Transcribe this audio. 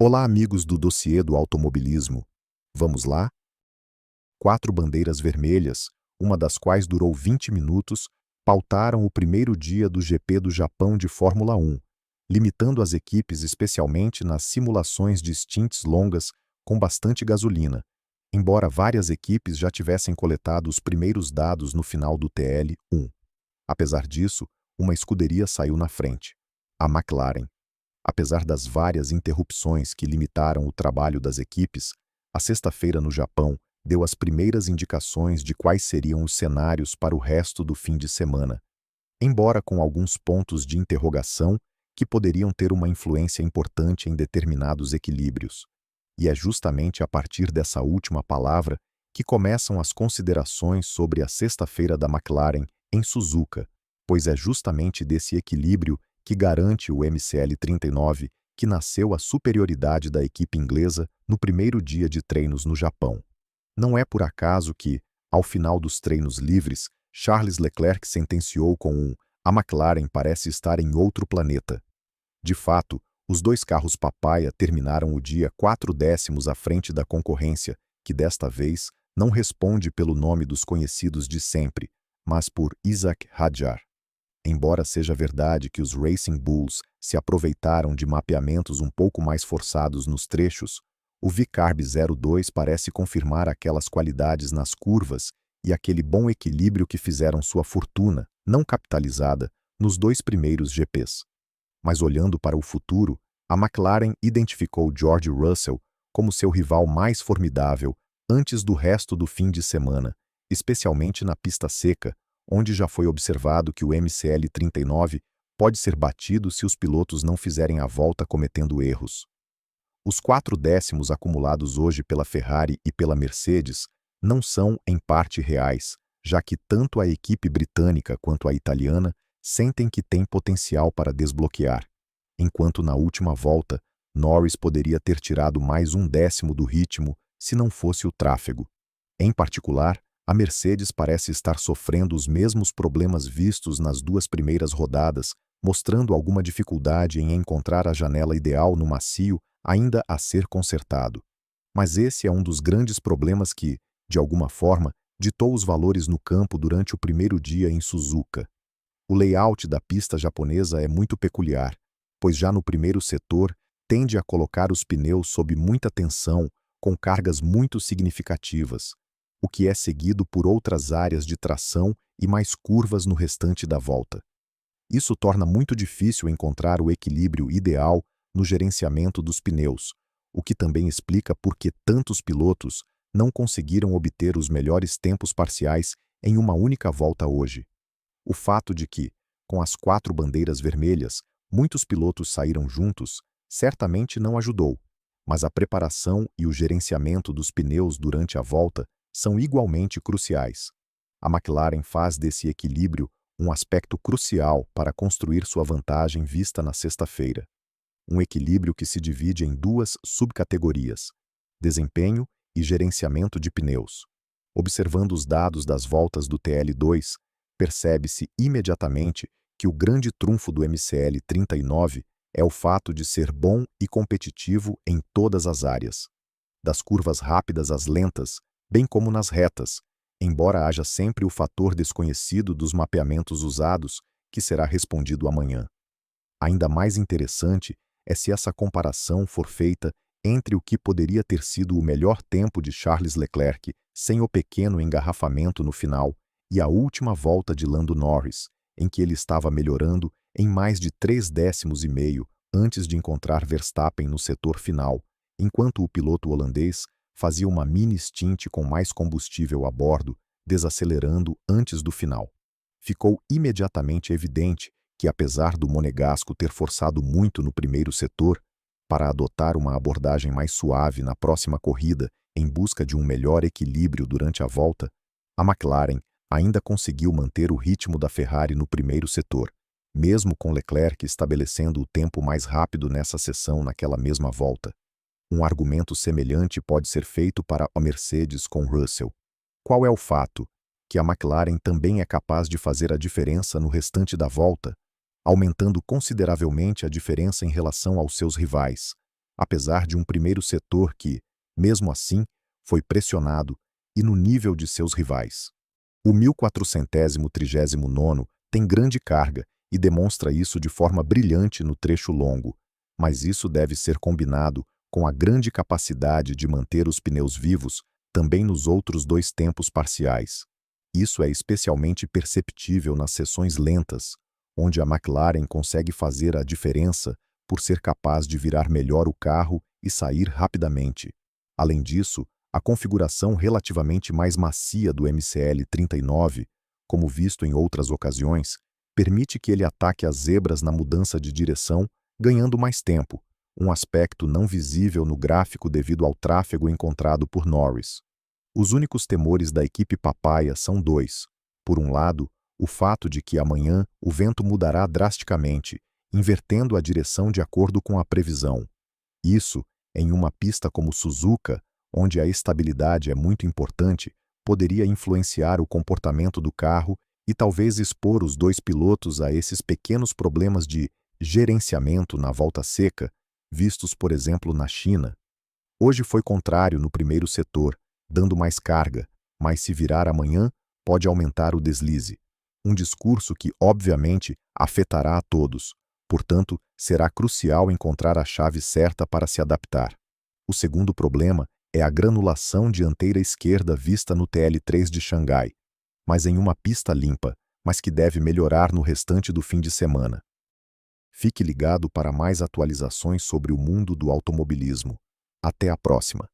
Olá, amigos do dossiê do automobilismo. Vamos lá? 4 bandeiras vermelhas, uma das quais durou 20 minutos, pautaram o primeiro dia do GP do Japão de Fórmula 1, limitando as equipes especialmente nas simulações de stints longas com bastante gasolina, embora várias equipes já tivessem coletado os primeiros dados no final do TL1. Apesar disso, uma escuderia saiu na frente, a McLaren. Apesar das várias interrupções que limitaram o trabalho das equipes, a sexta-feira no Japão deu as primeiras indicações de quais seriam os cenários para o resto do fim de semana, embora com alguns pontos de interrogação que poderiam ter uma influência importante em determinados equilíbrios. E é justamente a partir dessa última palavra que começam as considerações sobre a sexta-feira da McLaren em Suzuka, pois é justamente desse equilíbrio que garante o MCL39 que nasceu a superioridade da equipe inglesa no primeiro dia de treinos no Japão. Não é por acaso que, ao final dos treinos livres, Charles Leclerc sentenciou com "A McLaren parece estar em outro planeta". De fato, os dois carros papaya terminaram o dia 4 décimos à frente da concorrência, que desta vez não responde pelo nome dos conhecidos de sempre, mas por Isaac Hadjar. Embora seja verdade que os Racing Bulls se aproveitaram de mapeamentos um pouco mais forçados nos trechos, o VCARB 02 parece confirmar aquelas qualidades nas curvas e aquele bom equilíbrio que fizeram sua fortuna, não capitalizada, nos 2 primeiros GPs. Mas olhando para o futuro, a McLaren identificou George Russell como seu rival mais formidável antes do resto do fim de semana, especialmente na pista seca, onde já foi observado que o MCL39 pode ser batido se os pilotos não fizerem a volta cometendo erros. Os 4 décimos acumulados hoje pela Ferrari e pela Mercedes não são, em parte, reais, já que tanto a equipe britânica quanto a italiana sentem que tem potencial para desbloquear, enquanto na última volta, Norris poderia ter tirado mais 1 décimo do ritmo se não fosse o tráfego. Em particular, a Mercedes parece estar sofrendo os mesmos problemas vistos nas 2 primeiras rodadas, mostrando alguma dificuldade em encontrar a janela ideal no macio ainda a ser consertado. Mas esse é um dos grandes problemas que, de alguma forma, ditou os valores no campo durante o primeiro dia em Suzuka. O layout da pista japonesa é muito peculiar, pois já no primeiro setor tende a colocar os pneus sob muita tensão, com cargas muito significativas, o que é seguido por outras áreas de tração e mais curvas no restante da volta. Isso torna muito difícil encontrar o equilíbrio ideal no gerenciamento dos pneus, o que também explica por que tantos pilotos não conseguiram obter os melhores tempos parciais em uma única volta hoje. O fato de que, com as 4 bandeiras vermelhas, muitos pilotos saíram juntos, certamente não ajudou, mas a preparação e o gerenciamento dos pneus durante a volta são igualmente cruciais. A McLaren faz desse equilíbrio um aspecto crucial para construir sua vantagem vista na sexta-feira. Um equilíbrio que se divide em 2 subcategorias: desempenho e gerenciamento de pneus. Observando os dados das voltas do TL2, percebe-se imediatamente que o grande trunfo do MCL39 é o fato de ser bom e competitivo em todas as áreas, das curvas rápidas às lentas, bem como nas retas, embora haja sempre o fator desconhecido dos mapeamentos usados, que será respondido amanhã. Ainda mais interessante é se essa comparação for feita entre o que poderia ter sido o melhor tempo de Charles Leclerc sem o pequeno engarrafamento no final e a última volta de Lando Norris, em que ele estava melhorando em mais de 3 décimos e meio antes de encontrar Verstappen no setor final, enquanto o piloto holandês fazia uma mini stint com mais combustível a bordo, desacelerando antes do final. Ficou imediatamente evidente que, apesar do monegasco ter forçado muito no primeiro setor, para adotar uma abordagem mais suave na próxima corrida em busca de um melhor equilíbrio durante a volta, a McLaren ainda conseguiu manter o ritmo da Ferrari no primeiro setor, mesmo com Leclerc estabelecendo o tempo mais rápido nessa sessão naquela mesma volta. Um argumento semelhante pode ser feito para a Mercedes com Russell. Qual é o fato? Que a McLaren também é capaz de fazer a diferença no restante da volta, aumentando consideravelmente a diferença em relação aos seus rivais, apesar de um primeiro setor que, mesmo assim, foi pressionado e no nível de seus rivais. O 1439 tem grande carga e demonstra isso de forma brilhante no trecho longo, mas isso deve ser combinado com a grande capacidade de manter os pneus vivos também nos outros dois tempos parciais. Isso é especialmente perceptível nas sessões lentas, onde a McLaren consegue fazer a diferença por ser capaz de virar melhor o carro e sair rapidamente. Além disso, a configuração relativamente mais macia do MCL 39, como visto em outras ocasiões, permite que ele ataque as zebras na mudança de direção, ganhando mais tempo, um aspecto não visível no gráfico devido ao tráfego encontrado por Norris. Os únicos temores da equipe papaya são dois. Por um lado, o fato de que amanhã o vento mudará drasticamente, invertendo a direção de acordo com a previsão. Isso, em uma pista como Suzuka, onde a estabilidade é muito importante, poderia influenciar o comportamento do carro e talvez expor os dois pilotos a esses pequenos problemas de gerenciamento na volta seca, vistos, por exemplo, na China. Hoje foi contrário no primeiro setor, dando mais carga, mas se virar amanhã, pode aumentar o deslize. Um discurso que, obviamente, afetará a todos. Portanto, será crucial encontrar a chave certa para se adaptar. O segundo problema é a granulação dianteira esquerda vista no TL3 de Xangai, mas em uma pista limpa, mas que deve melhorar no restante do fim de semana. Fique ligado para mais atualizações sobre o mundo do automobilismo. Até a próxima!